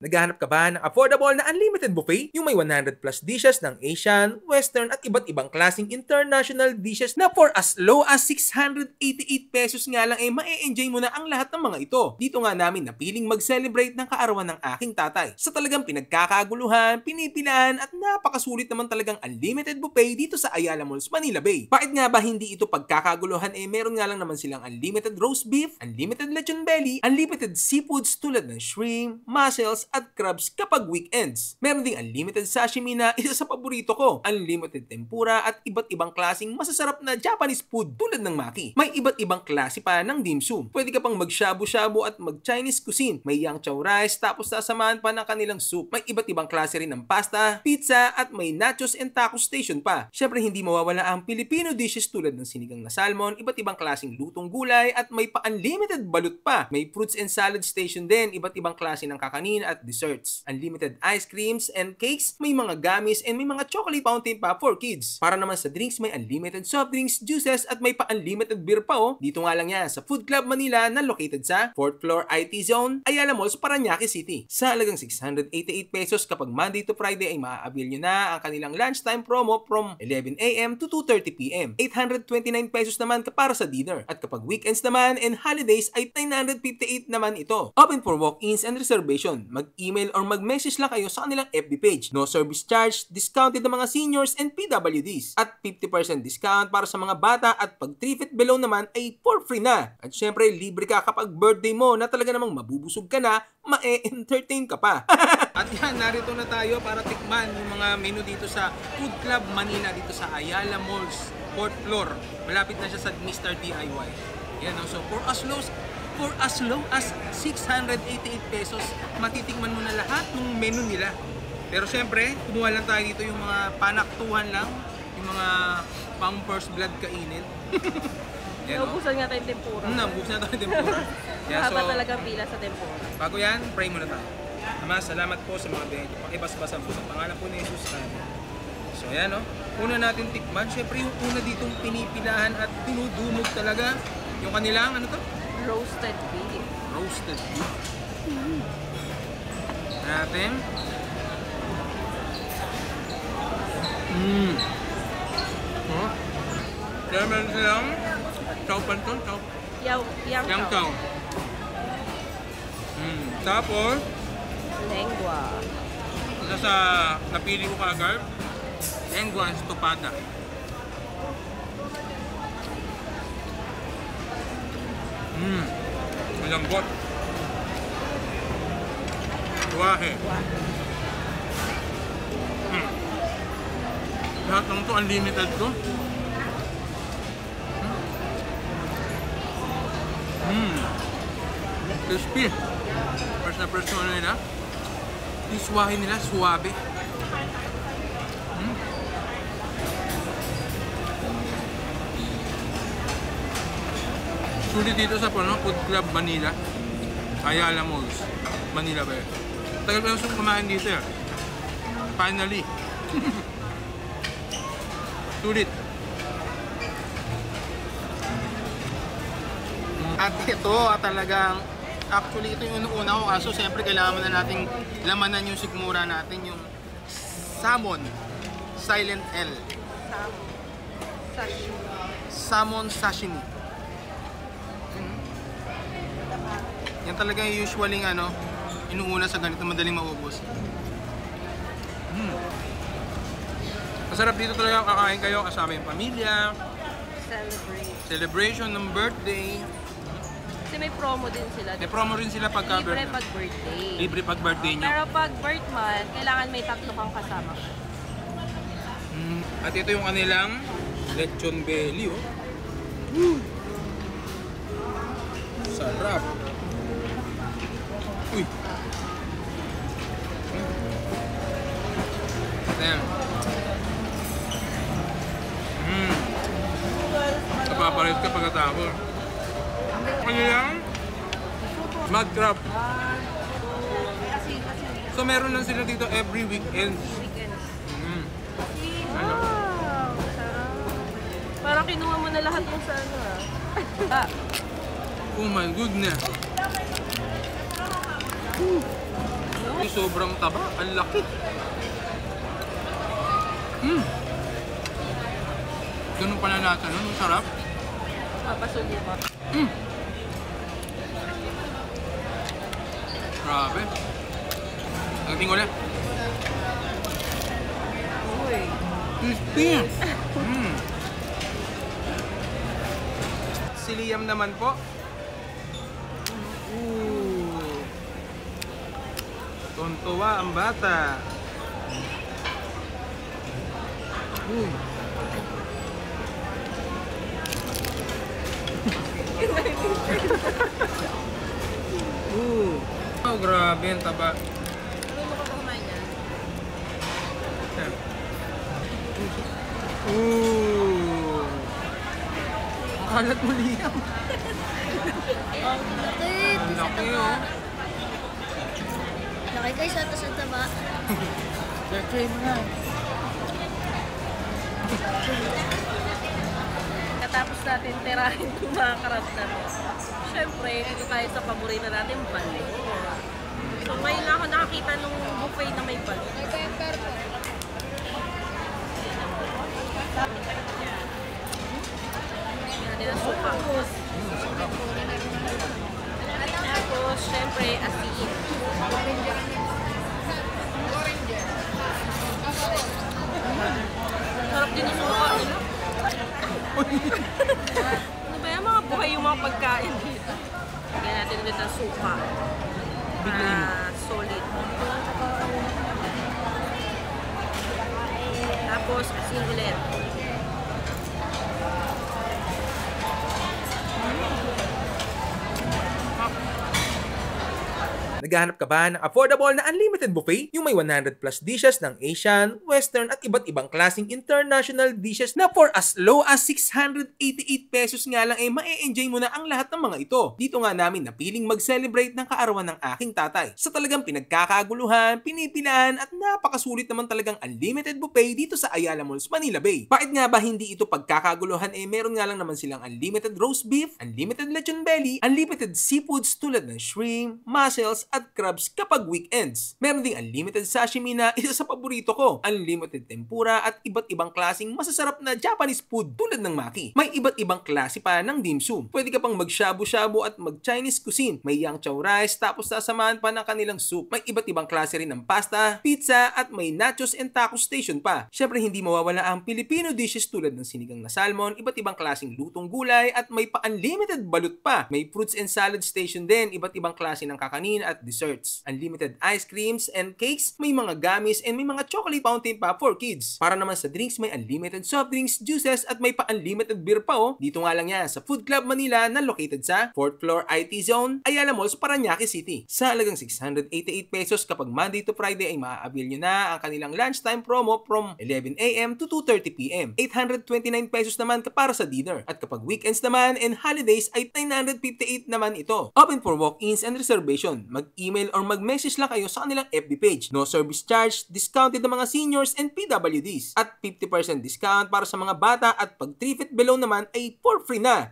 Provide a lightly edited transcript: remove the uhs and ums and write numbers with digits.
Naghahanap ka ba ng affordable na unlimited buffet? Yung may 100 plus dishes ng Asian, Western at iba't ibang klaseng international dishes na for as low as 688 pesos nga lang ma-enjoy mo na ang lahat ng mga ito. Dito nga namin napiling mag-celebrate ng kaarawan ng aking tatay. Sa talagang pinagkakaguluhan, pinipilahan at napakasulit naman talagang unlimited buffet dito sa Ayala Malls, Manila Bay. Bakit nga ba hindi ito pagkakaguluhan meron nga lang naman silang unlimited roast beef, unlimited lechon belly, unlimited seafoods tulad ng shrimp, mussels at crabs kapag weekends. Meron ding unlimited sashimi na isa sa paborito ko, unlimited tempura at iba't ibang klaseng masasarap na Japanese food tulad ng maki. May iba't ibang klase pa ng dim sum. Pwede ka pang mag-shabu-shabu at mag-Chinese cuisine. May yang chow rice tapos sasamahan pa ng kanilang soup. May iba't ibang klase rin ng pasta, pizza at may nachos and taco station pa. Syempre hindi mawawala ang Filipino dishes tulad ng sinigang na salmon, iba't ibang klaseng lutong gulay at may pa-unlimited balut pa. May fruits and salad station din, iba't ibang klase ng kakanin at desserts. Unlimited ice creams and cakes, may mga gummies and may mga chocolate fountain pa for kids. Para naman sa drinks, may unlimited soft drinks, juices at may pa-unlimited beer pa Dito nga lang yan sa Food Club Manila na located sa 4th floor IT Zone, Ayala Malls, Parañaque City. Sa halagang 688 pesos kapag Monday to Friday ay maa-avail nyo na ang kanilang lunchtime promo from 11 AM to 2:30 PM. 829 pesos naman para sa dinner. At kapag weekends naman and holidays ay 958 naman ito. Open for walk-ins and reservation. Mag-email or mag-message lang kayo sa kanilang FB page. No service charge, discounted ng mga seniors and PWDs. At 50% discount para sa mga bata at pag 3 feet below naman ay for free na. At syempre, libre ka kapag birthday mo na talaga namang mabubusog ka na, ma-entertain ka pa. At yan, narito na tayo para tikman yung mga menu dito sa Food Club Manila dito sa Ayala Malls, 4th floor. Malapit na siya sa Mr. DIY. Yan, so for as low as 688 pesos, matitikman mo na lahat ng menu nila. Pero syempre, kumuha lang tayo dito yung mga panaktuhan lang, yung mga pang first blood kainin. Naubusan nga tayo yung tempura. Naubusan na tayo yung tempura. Mahaba talaga pila sa tempura. Bago yan, pray muna tayo. Ama, salamat po sa mga benefit. Pakibasbasan po sa pangalan po ni Jesus. So yan, una natin tikman. Syempre yung una ditong pinipilahan at dinudumog talaga yung kanilang, ano to? Roasted beef. Roasted beef. Natin. Kaya meron silang chow panton, yang chow. Tapos, lengua. isa sa napili ko kagad, lengua estopada. Malambot. Tuwahe. Lahat ng ito, unlimited to. Crispy. First na first ano nila. Yung suwahe nila, suwabe. Sulit dito sa Food Club Manila, Ayala Malls, Manila ba yun? Tagal ko lang kumain dito yan. Finally. Sulit. At ito talagang, actually ito yung una ko kaso siyempre kailangan na nating lamanan yung sikmura natin, yung salmon silent L. Sashimi. Salmon sashimi. Yan talaga yung usually inuuna sa ganito, madaling maubos. Masarap dito talaga kakain kayo kasama yung pamilya. Celebration ng birthday. Kasi may promo din sila. May promo rin sila pagka libre pag birthday. Libre pag birthday nyo. Pero pag birth month, kailangan may 3 kang kasama. At ito yung kanilang lechon belly. Sarap. Uy. Ayan. Napapalit ka pagkatapos. Ano yan? Mud crab. So meron lang sila dito every weekend. Wow! Sarap. Parang kinuha mo na lahat ng sa Oh my goodness. No? Sobrang taba. Ang laki. Ganun pala natin. Ang sarap. Papasubo ka. Grabe. Nagating ulit. Uy. Crispy. Si Liam naman po. Tontuwa ang bata. Oh, grabe ang taba. Ano mo ka kumain niya? Ang kalat mo, Liam. Ang laki, oh. Laki guys, ito sa taba. Try mo na. Katapos natin tirahin yung mga karat na to. Siyempre, ito tayo sa paborito natin, balik. So, ngayon lang ako nakakita nung buffet na may balik. Natin ang suka. Tapos, siyempre, asin. Sarap din yung suka nila. Ano ba yan? Mga buhay yung mga pagkain dito. Lagyan natin ulit ang suka. Solid. Tapos, asin ulit. Naghahanap ka ba ng affordable na unlimited buffet? Yung may 100 plus dishes ng Asian, Western at iba't ibang klaseng international dishes na for as low as 688 pesos nga lang ay ma-enjoy mo na ang lahat ng mga ito. Dito nga namin napiling mag-celebrate ng kaarawan ng aking tatay. Sa talagang pinagkakaguluhan, pinipilahan at napakasulit naman talagang unlimited buffet dito sa Ayala Malls, Manila Bay. Bakit nga ba hindi ito pagkakaguluhan meron nga lang naman silang unlimited roast beef, unlimited lechon belly, unlimited seafoods tulad ng shrimp, mussels at crabs kapag weekends. Meron ding unlimited sashimi na isa sa paborito ko, unlimited tempura at iba't ibang klaseng masasarap na Japanese food tulad ng maki. May iba't ibang klase pa ng dim sum. Pwede ka pang mag-shabu-shabu at mag-Chinese cuisine. May yang chow rice tapos sasamahan pa ng kanilang soup. May iba't ibang klase rin ng pasta, pizza at may nachos and taco station pa. Syempre hindi mawawala ang Filipino dishes tulad ng sinigang na salmon, iba't ibang klaseng lutong gulay at may pa-unlimited balut pa. May fruits and salad station din, iba't ibang klase ng kakanin at desserts. Unlimited ice creams and cakes, may mga gummies and may mga chocolate fountain pa for kids. Para naman sa drinks, may unlimited soft drinks, juices at may pa-unlimited beer pa Dito nga lang yan sa Food Club Manila na located sa 4th floor IT Zone, Ayala Malls, Parañaque City. Sa halagang 688 pesos kapag Monday to Friday ay maa-avail nyo na ang kanilang lunchtime promo from 11 AM to 2:30 PM. 829 pesos naman para sa dinner. At kapag weekends naman and holidays ay 958 naman ito. Open for walk-ins and reservation. Mag-email or mag-message lang kayo sa kanilang FB page. No service charge, discounted ng mga seniors and PWDs. At 50% discount para sa mga bata at pag 3 feet below naman ay for free na.